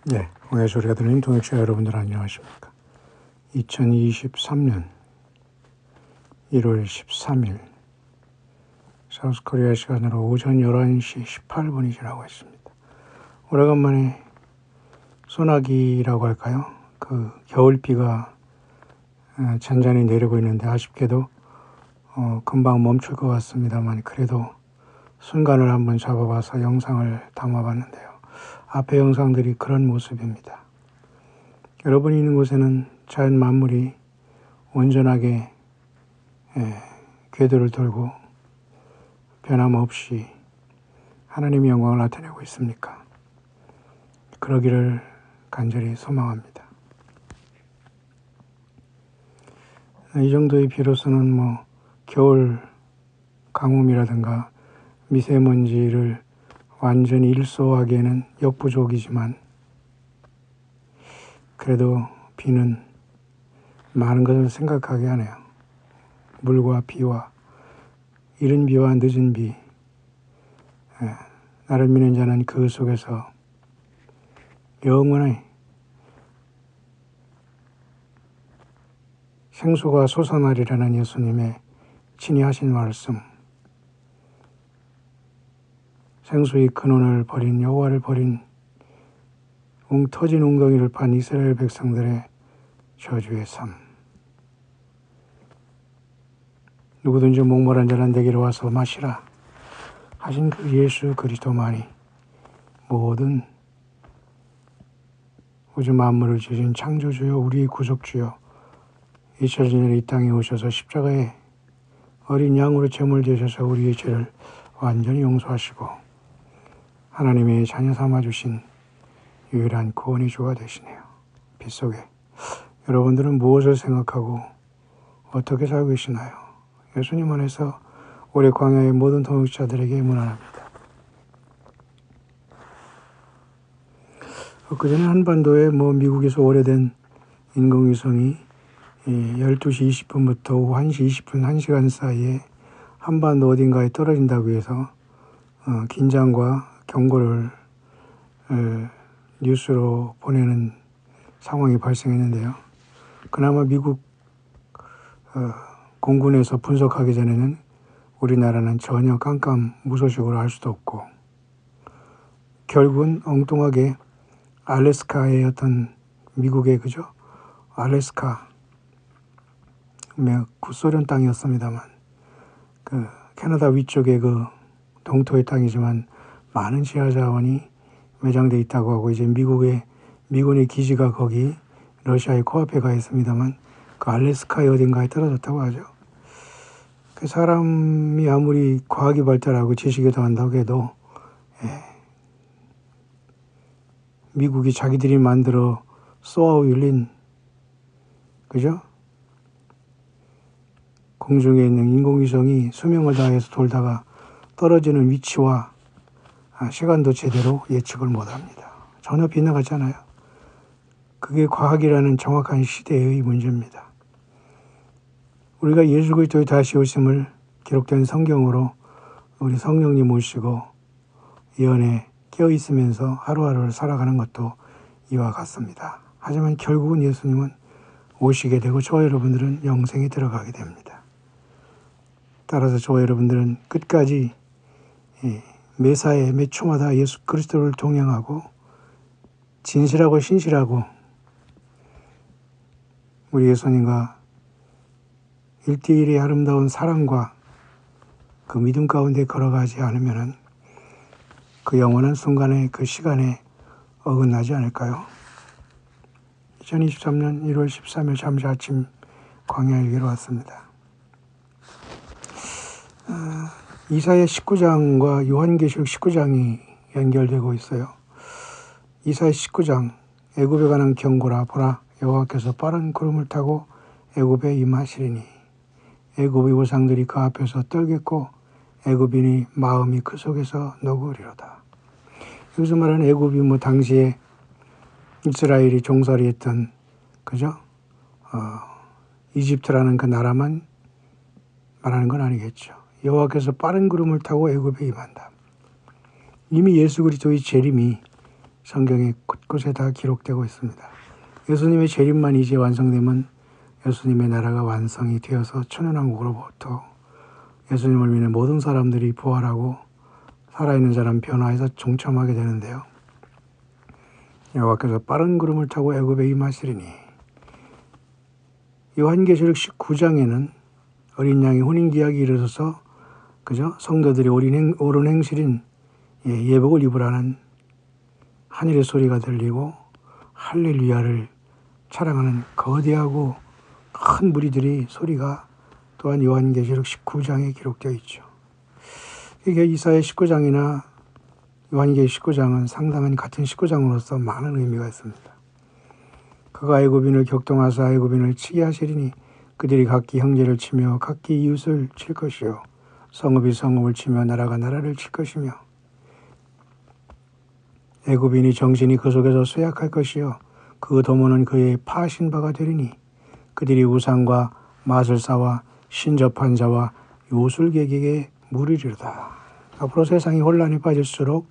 네, 공의 소리가 들리는 동역자 여러분들 안녕하십니까. 2023년 1월 13일 사우스코리아 시간으로 오전 11시 18분이 지나고 있습니다. 오래간만에 소나기라고 할까요? 그 겨울비가 잔잔히 내리고 있는데 아쉽게도 금방 멈출 것 같습니다만 그래도 순간을 한번 잡아봐서 영상을 담아봤는데요. 앞에 영상들이 그런 모습입니다. 여러분이 있는 곳에는 자연 만물이 온전하게 궤도를 돌고 변함없이 하나님의 영광을 나타내고 있습니까? 그러기를 간절히 소망합니다. 이 정도의 비로소는 겨울 가뭄이라든가 미세먼지를 완전히 일소하기에는 역부족이지만 그래도 비는 많은 것을 생각하게 하네요. 물과 비와 이른 비와 늦은 비, 나를 믿는 자는 그 속에서 영원히 생수가 솟아나리라는 예수님의 친히 하신 말씀, 생수의 근원을 버린 여호와를 버린 터진 웅덩이를 판 이스라엘 백성들의 저주의 삶. 누구든지 목마른 자는 내게로 와서 마시라 하신 그 예수 그리스도만이 모든 우주 만물을 지으신 창조주여 우리의 구속주여 2000년에 이 땅에 오셔서 십자가에 어린 양으로 제물 되셔서 우리의 죄를 완전히 용서하시고 하나님의 자녀 삼아주신 유일한 구원의 주가 되시네요. 빗속에 여러분들은 무엇을 생각하고 어떻게 살고 계시나요? 예수님 안에서 올해 광야의 모든 동역자들에게 문안합니다. 그전에 한반도에 미국에서 오래된 인공위성이 12시 20분부터 오후 1시 20분 1시간 사이에 한반도 어딘가에 떨어진다고 해서 긴장과 경고를 뉴스로 보내는 상황이 발생했는데요. 그나마 미국 공군에서 분석하기 전에는 우리나라는 전혀 깜깜무소식으로 할 수도 없고 결국은 엉뚱하게 알래스카의 어떤 미국의 알래스카 구소련 땅이었습니다만 그 캐나다 위쪽의 그 동토의 땅이지만 많은 지하 자원이 매장되어 있다고 하고 이제 미군의 기지가 거기 러시아의 코앞에 가 있습니다만 그 알래스카의 어딘가에 떨어졌다고 하죠. 그 사람이 아무리 과학이 발달하고 지식이 더한다고 해도 미국이 자기들이 만들어 쏘아 올린 공중에 있는 인공위성이 수명을 다해서 돌다가 떨어지는 위치와 시간도 제대로 예측을 못합니다. 전혀 빗나갔잖아요. 그게 과학이라는 정확한 시대의 문제입니다. 우리가 예수 그리스도의 다시 오심을 기록된 성경으로 우리 성령님 모시고 예언에 깨어있으면서 하루하루를 살아가는 것도 이와 같습니다. 하지만 결국은 예수님은 오시게 되고 저와 여러분들은 영생에 들어가게 됩니다. 따라서 저와 여러분들은 끝까지 매사에 매 초마다 예수 그리스도를 동행하고 진실하고 신실하고 우리 예수님과 1대1의 아름다운 사랑과 그 믿음 가운데 걸어가지 않으면 그 영원한 순간에 그 시간에 어긋나지 않을까요? 2023년 1월 13일 잠시 아침 광야일기로 왔습니다. 이사야 19장과 요한계시록 19장이 연결되고 있어요. 이사야 19장 애굽에 관한 경고라. 보라 여호와께서 빠른 구름을 타고 애굽에 임하시리니 애굽의 우상들이 그 앞에서 떨겠고 애굽인이 마음이 그 속에서 녹으리로다. 여기서 말하는 애굽이 당시에 이스라엘이 종살이했던 이집트라는 그 나라만 말하는 건 아니겠죠. 여호와께서 빠른 구름을 타고 애굽에 임한다. 이미 예수 그리스도의 재림이 성경에 곳곳에 다 기록되고 있습니다. 예수님의 재림만 이제 완성되면 예수님의 나라가 완성이 되어서 천연왕국으로부터 예수님을 믿는 모든 사람들이 부활하고 살아있는 사람 변화해서 종참하게 되는데요. 여호와께서 빠른 구름을 타고 애굽에 임하시리니, 요한계시록 19장에는 어린 양이 혼인기약이 이르러서 그죠? 성도들이 옳은 행실인 예복을 입으라는 하늘의 소리가 들리고 할렐루야를 자랑하는 거대하고 큰 무리들이 소리가 또한 요한계시록 19장에 기록되어 있죠. 이게 이사야 19장이나 요한계시록 19장은 상당한 같은 19장으로서 많은 의미가 있습니다. 그가 애굽인을 격동하사 애굽인을 치게 하시리니 그들이 각기 형제를 치며 각기 이웃을 칠 것이요 성읍이 성읍을 치며 나라가 나라를 칠 것이며 애굽인이 정신이 그 속에서 쇠약할 것이요 그 도모는 그의 파신 바가 되리니 그들이 우상과 마술사와 신접한 자와 요술객에게 물으리로다. 앞으로 세상이 혼란에 빠질수록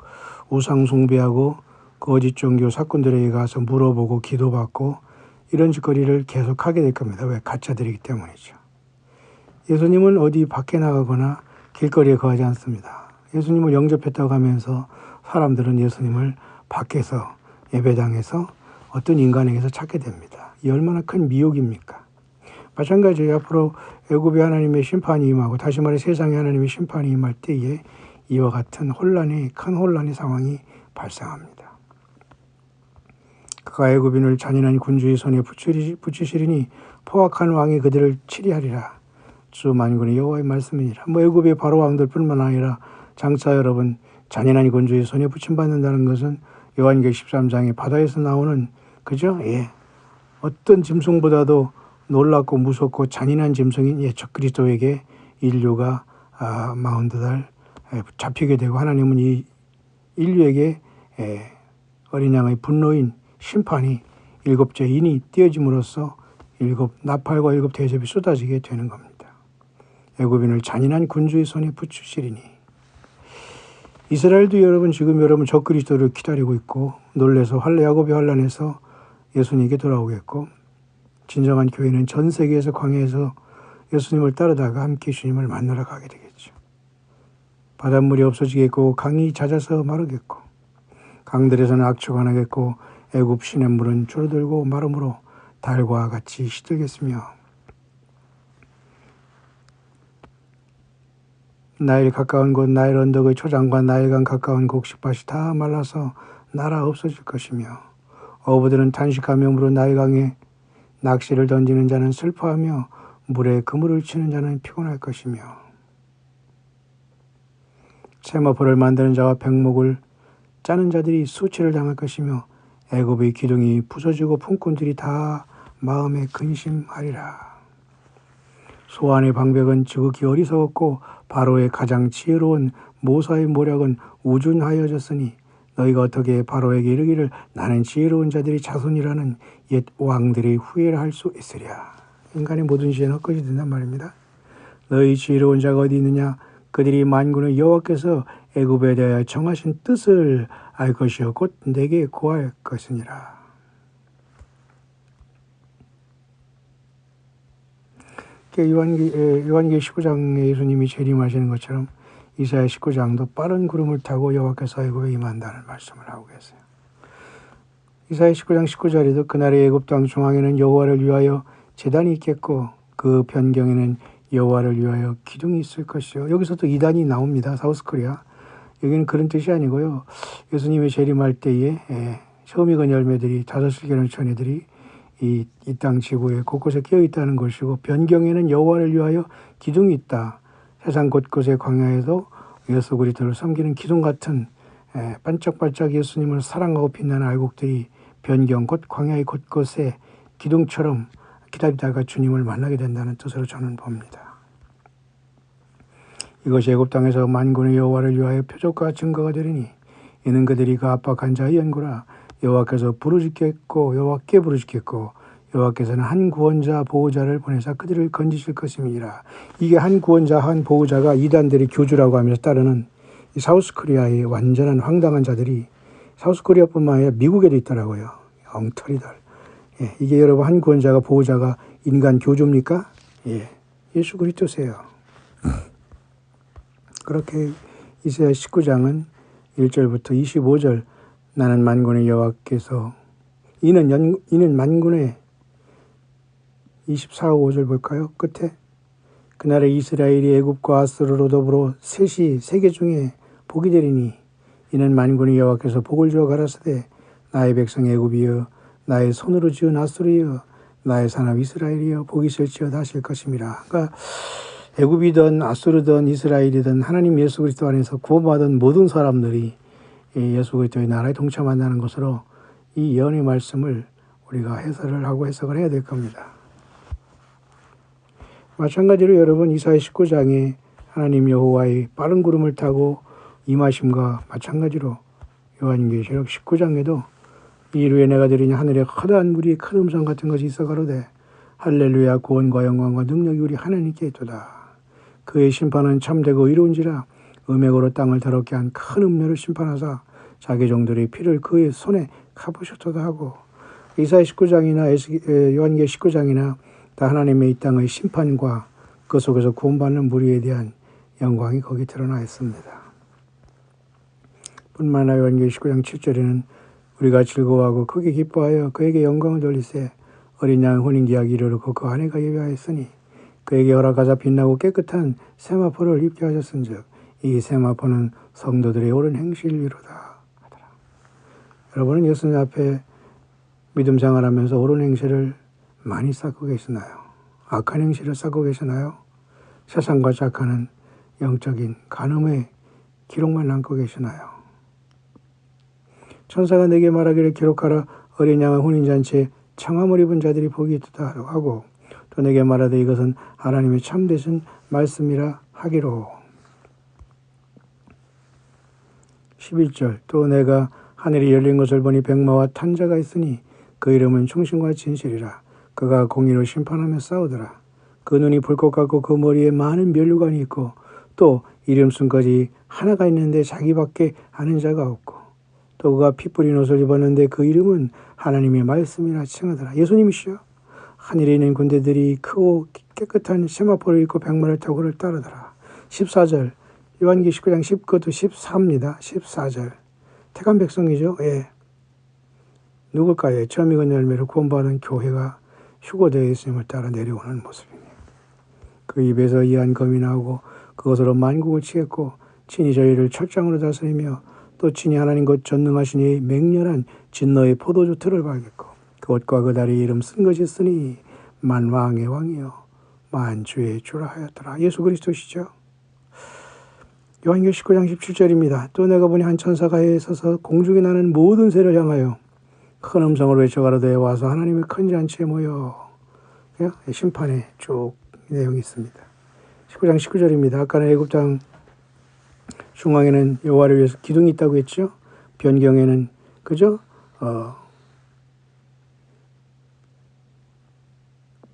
우상 숭배하고 거짓 종교 사건들에게 가서 물어보고 기도받고 이런 짓거리를 계속하게 될 겁니다. 왜? 가짜들이기 때문이죠. 예수님은 어디 밖에 나가거나 길거리에 거하지 않습니다. 예수님을 영접했다고 하면서 사람들은 예수님을 밖에서 예배당에서 어떤 인간에게서 찾게 됩니다. 이 얼마나 큰 미혹입니까? 마찬가지로 앞으로 애굽의 하나님의 심판이 임하고 다시 말해 세상의 하나님의 심판이 임할 때에 이와 같은 큰 혼란의 상황이 발생합니다. 그가 애굽인을 잔인한 군주의 손에 붙이시리니 포악한 왕이 그들을 치리하리라. 주 만군의 여호와의 말씀이니라. 애굽의 바로 왕들뿐만 아니라 장차 여러분 잔인한 군주의 손에 붙임받는다는 것은 요한계시록 13장에 바다에서 나오는 그죠? 어떤 짐승보다도 놀랍고 무섭고 잔인한 짐승인 적그리스도에게 인류가 42달 잡히게 되고 하나님은 이 인류에게 어린 양의 분노인 심판이 7째 인이 띄어짐으로써 7 나팔과 7 대접이 쏟아지게 되는 겁니다. 애굽인을 잔인한 군주의 손에 붙이시리니 이스라엘도 여러분 지금 적그리스도를 기다리고 있고 놀래서 야곱의 환란에서 예수님에게 돌아오겠고 진정한 교회는 전 세계에서 광야에서 예수님을 따르다가 함께 주님을 만나러 가게 되겠죠. 바닷물이 없어지겠고 강이 잦아서 마르겠고 강들에서는 악취가 나겠고 애굽 시냇물은 줄어들고 마름으로 달과 같이 시들겠으며 나일 가까운 곳 나일 언덕의 초장과 나일강 가까운 곡식밭이 다 말라서 날아 없어질 것이며 어부들은 탄식하며 물은 나일강에 낚시를 던지는 자는 슬퍼하며 물에 그물을 치는 자는 피곤할 것이며 세마포를 만드는 자와 백목을 짜는 자들이 수치를 당할 것이며 애굽의 기둥이 부서지고 품꾼들이 다 마음에 근심하리라. 소안의 방백은 지극히 어리석었고 바로의 가장 지혜로운 모사의 모략은 우준하여졌으니 너희가 어떻게 바로에게 이르기를 나는 지혜로운 자들의 자손이라는 옛 왕들의 후회를 할 수 있으랴. 인간의 모든 지혜는 헛것이 된단 말입니다. 너희 지혜로운 자가 어디 있느냐? 그들이 만군의 여호와께서 애굽에 대하여 정하신 뜻을 알 것이요 곧 내게 고할 것이니라. 요한계시록 19장에 예수님이 재림하시는 것처럼 이사야 19장도 빠른 구름을 타고 여호와께서 애굽에 임한다는 말씀을 하고 계세요. 이사야 19장 19절에도 그날의 애굽 땅 중앙에는 여호와를 위하여 제단이 있겠고 그 변경에는 여호와를 위하여 기둥이 있을 것이요. 여기서 또 이단이 나옵니다. 사우스코리아. 여기는 그런 뜻이 아니고요. 예수님이 재림할 때에 처음 익은 열매들이 5실개는 처녀들이 이 땅 지구에 곳곳에 끼어 있다는 것이고 변경에는 여호와를 위하여 기둥이 있다. 세상 곳곳의 광야에도 예수 그리스도를 섬기는 기둥 같은 반짝반짝 예수님을 사랑하고 빛나는 알곡들이 변경 곧 광야의 곳곳에 기둥처럼 기다리다가 주님을 만나게 된다는 뜻으로 저는 봅니다. 이것이 애굽 땅에서 만군의 여호와를 위하여 표적과 증거가 되리니 이는 그들이 그 압박한 자의 연고라. 여호와께서 부르짖겠고 여호와께 부르짖겠고 여호와께서는 한 구원자 보호자를 보내사 그들을 건지실 것임이니라. 이게 한 구원자 한 보호자가 이단들의 교주라고 하면서 따르는 이 사우스코리아의 완전한 황당한 자들이 사우스코리아뿐만 아니라 미국에도 있더라고요. 엉터리들. 예, 이게 여러분 한 구원자가 보호자가 인간 교조입니까? 예, 예수 그리스도세요. 그렇게 이사야 19장은 1절부터 25절 나는 만군의 여호와께서 이는 만군의 24, 5절 볼까요? 끝에 그날에 이스라엘이 애굽과 아수르로 더불어 셋이 세계 중에 복이 되리니 이는 만군의 여호와께서 복을 주어 가라사대 나의 백성 애굽이여 나의 손으로 지은 아수르여 나의 사람 이스라엘이여 복이 있을지어다 하실 것입니다. 그러니까 애굽이든 아수르든 이스라엘이든 하나님 예수 그리스도 안에서 구원받은 모든 사람들이 예수 그리스도의 나라에 동참한다는 것으로 이 예언의 말씀을 우리가 해설을 하고 해석을 해야 될 겁니다. 마찬가지로 여러분 이사야 19장에 하나님 여호와의 빠른 구름을 타고 임하심과 마찬가지로 요한계시록 19장에도 이루에 내가 들으니 하늘에 커다란 무리의 큰 음성 같은 것이 있어 가로되 할렐루야 구원과 영광과 능력이 우리 하나님께 있도다. 그의 심판은 참되고 의로운지라 음행으로 땅을 더럽게 한 큰 음녀를 심판하사 자기 종들의 피를 그의 손에 갚으셨도다 하고 이사야 19장이나 요한계 19장이나 다 하나님의 이 땅의 심판과 그 속에서 구원받는 무리에 대한 영광이 거기 드러나 있습니다. 뿐만 아니라 요한계 19장 7절에는 우리가 즐거워하고 크게 기뻐하여 그에게 영광을 돌리세 어린 양 혼인기약 이르르고 그 아내가 예배하였으니 그에게 허락하사 빛나고 깨끗한 세마포를 입게 하셨은즉 이 세마포는 성도들의 옳은 행실이로다 하더라. 여러분은 예수님 앞에 믿음 생활하면서 옳은 행실을 많이 쌓고 계시나요? 악한 행실을 쌓고 계시나요? 세상과 착하는 영적인 간음의 기록만 남고 계시나요? 천사가 내게 말하기를 기록하라 어린 양의 혼인잔치에 청함을 입은 자들이 복이 있다 하고 또 내게 말하되 이것은 하나님의 참되신 말씀이라 하기로 11절 또 내가 하늘이 열린 것을 보니 백마와 탄 자가 있으니 그 이름은 충신과 진실이라 그가 공의로 심판하며 싸우더라. 그 눈이 불꽃 같고 그 머리에 많은 면류관이 있고 또 이름 쓴것이 하나가 있는데 자기밖에 아는 자가 없고 또 그가 피 뿌린 옷을 입었는데 그 이름은 하나님의 말씀이라 칭하더라. 예수님이시여. 하늘에 있는 군대들이 크고 깨끗한 세마포를 입고 백마를 타고 그를 따르더라. 14절 요한기 19장 19도 14입니다. 14절 택한 백성이죠. 예. 누굴까요? 처음 익은 열매를 구원받은 교회가 휴거되어 있음을 따라 내려오는 모습이네요. 그 입에서 이한 검이 나오고 그것으로 만국을 치겠고 친히 저희를 철장으로 다스리며 또 친히 하나님 곧 전능하신 이의 맹렬한 진노의 포도주 틀을 밝겠고 그것과 그 다리에 이름 쓴 것이 있으니 만왕의 왕이요 만주의 주라 하였더라. 예수 그리스도시죠. 요한계시록 19장 17절입니다. 또 내가 보니 한 천사가 해에 서서 공중에 나는 모든 새를 향하여 큰 음성으로 외쳐가로되 와서 하나님의 큰 잔치에 모여 심판의 쭉 내용이 있습니다. 19장 19절입니다. 아까는 애굽 땅 중앙에는 여호와를 위해서 기둥이 있다고 했죠. 변경에는 그죠?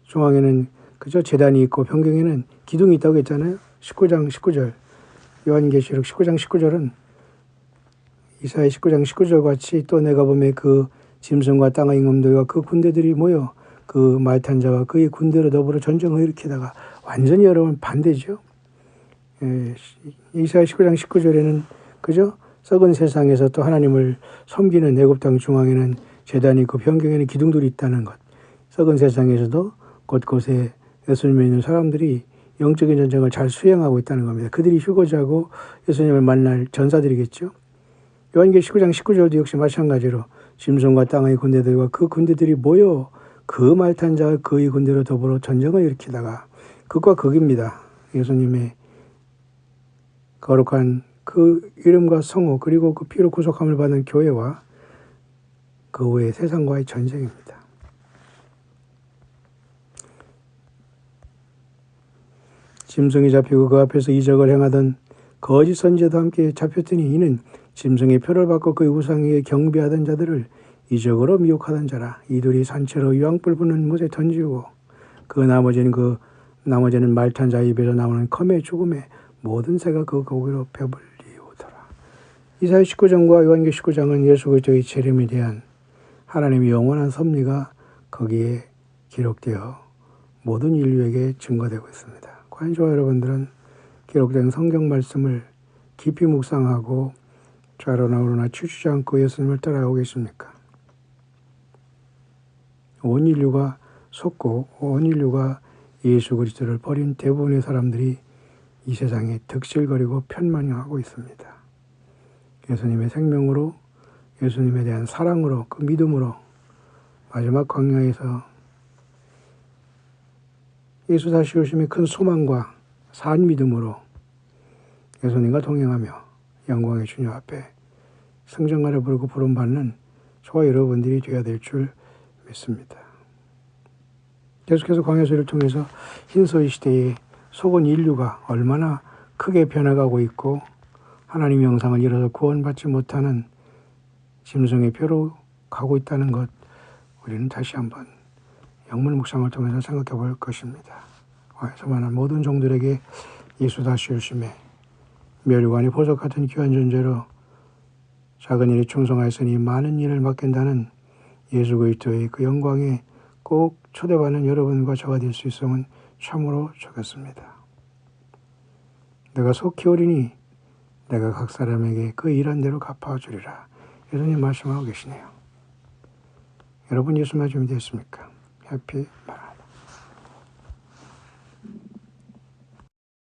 중앙에는 그죠? 제단이 있고 변경에는 기둥이 있다고 했잖아요. 19장 19절 요한계시록 19장 19절은 이사야 19장 19절 같이 또 내가 보매 그 짐승과 땅의 임금들과 그 군대들이 모여 그 말 탄 자와 그의 군대로 더불어 전쟁을 일으키다가 완전히 여러분 반대죠. 이사야 19장 19절에는 그죠? 썩은 세상에서 또 하나님을 섬기는 애굽 땅 중앙에는 제단이 있고 변경에는 기둥들이 있다는 것. 썩은 세상에서도 곳곳에 예수님을 믿는 사람들이 영적인 전쟁을 잘 수행하고 있다는 겁니다. 그들이 휴거자고 예수님을 만날 전사들이겠죠. 요한계시록 19장 19절도 역시 마찬가지로 짐승과 땅의 군대들과 그 군대들이 모여 그 말탄 자와 그의 군대로 더불어 전쟁을 일으키다가 극과 극입니다. 예수님의 거룩한 그 이름과 성호 그리고 그 피로 구속함을 받은 교회와 그 후에 세상과의 전쟁입니다. 짐승이 잡히고 그 앞에서 이적을 행하던 거짓 선지자도 함께 잡혔더니 이는 짐승의 표를 받고 그의 우상에게 경배하던 자들을 이적으로 미혹하던 자라. 이들이 산채로 유황불 부는 못에 던지고 그 나머지는 말탄 자 입에서 나오는 검의 죽음에 모든 새가 그 고기로 배불리오더라. 이사야 19장과 요한계시록 19장은 예수 그리스도의 재림에 대한 하나님의 영원한 섭리가 거기에 기록되어 모든 인류에게 증거되고 있습니다. 과연 저와 여러분들은 기록된 성경 말씀을 깊이 묵상하고 좌로나 우로나 치우치지 않고 예수님을 따라가고 계십니까? 온 인류가 속고 온 인류가 예수 그리스도를 버린 대부분의 사람들이 이 세상에 득실거리고 편만하고 있습니다. 예수님의 생명으로, 예수님에 대한 사랑으로, 그 믿음으로 마지막 광야에서 예수 다시 오심의 큰 소망과 산 믿음으로 예수님과 동행하며 영광의 주님 앞에 승전가를 부르고 부름받는 저와 여러분들이 되어야 될 줄 믿습니다. 계속해서 광야서를 통해서 흰소리 시대에 속은 인류가 얼마나 크게 변해가고 있고 하나님의 형상을 잃어서 구원받지 못하는 짐승의 표로 가고 있다는 것, 우리는 다시 한번 영문 묵상을 통해서 생각해 볼 것입니다. 광야에서만한 모든 종들에게 예수 다시 오심에 멸관이 보석 같은 귀한 존재로 작은 일에 충성하였으니 많은 일을 맡긴다는 예수 그리스도의 그 영광에 꼭 초대받는 여러분과 저가 될 수 있으면 참으로 좋겠습니다. 내가 속히 오리니 내가 각 사람에게 그 일한 대로 갚아주리라. 예수님 말씀하고 계시네요. 여러분 예수 맞음이 됐습니까? 해피 마라.